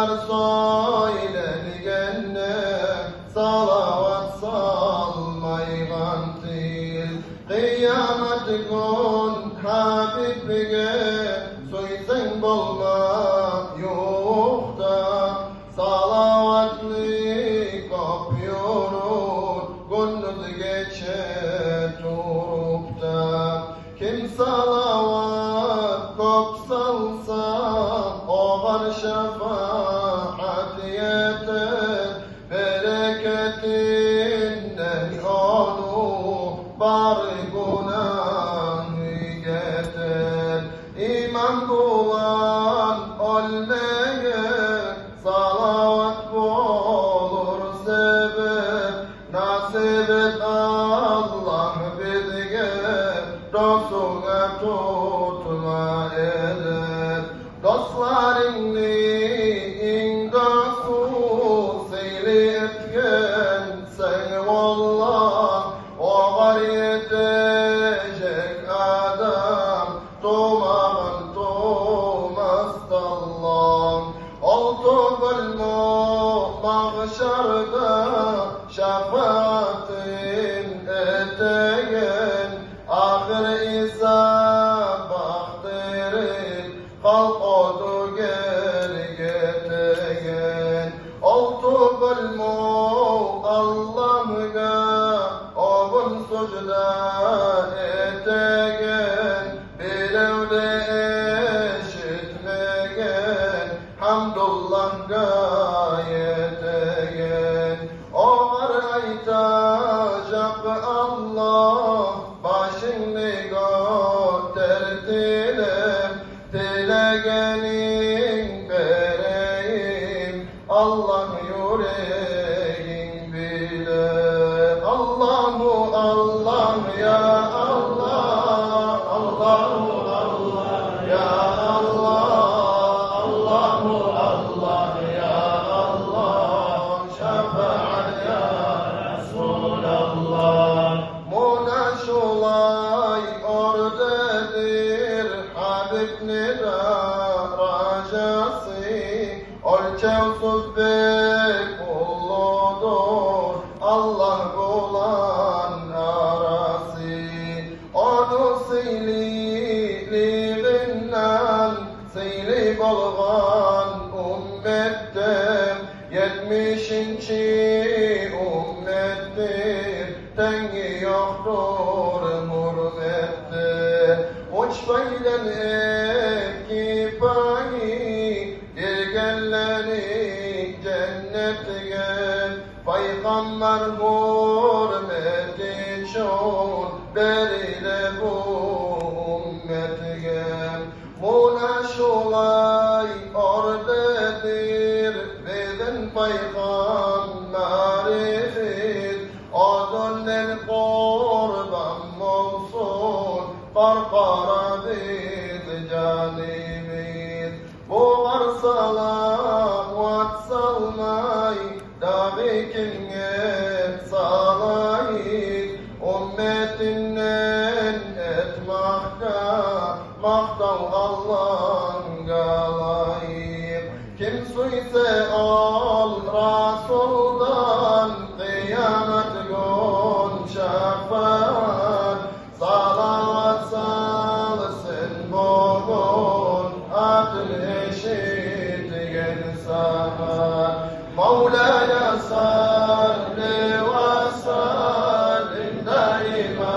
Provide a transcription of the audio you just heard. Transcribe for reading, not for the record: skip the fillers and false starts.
Şeyler söylenigenne salavat salmaygantil. Kıyamet gün Habibige söysen bolmak yokta. Salavatlı kopyorur gündüz geçer turupta. Kim salavat kop salsa oğar şefaat yeter. Bereketinden onu bari günahı getir. İman bulan ölmeye salavat bulur sebep. Nasip et Allah bizge dostuna tutma eder. Dostlarını in dostu seyli etken sen wallah. Oğar yetecek adam tuğmağın tuğmastallah. Oltu gülmü mahşarda şefaatin etegen. Ahir İsa baktirin kalk odu gel getegen. Oltu gülmü Allah'ına oğun sucda etegen. Bilevde eşitmegen hamdullah gayetegen. Oğar aytacak Allah başını gösterdiler. Dilegenin vereyim Allah yüreğin bilir. Allahu Allah ya Allah, Allahu Allah ya Allah, Allahu Allah ya Allah, şefaat ya Resulallah. Munaşulay oradadır Habib nida racası. Ölçevsiz bek uludur Allah bulan arası. Onu siyliliğinden siyli bolgan ümmettem. 70'inci ümmettir tengi yoktur hürmette. Uçbaydan ekipani dirgenleri cennetge. Peygamber hürmeti için berile bu ümmetge. Munaşulay oradadır bizden peygamberimiz. Adından kurban olsun qarqara biz canimiz. Bu var salavat salmay davi kimge salayız. Ümmetinden etmakta maqtav Allah'ga layık. Kim suysa al Rasuldan kıyamet gün şefaat. Salavat salsın bugün adil eşitgen saat. Mevlaya salli ve sallim daima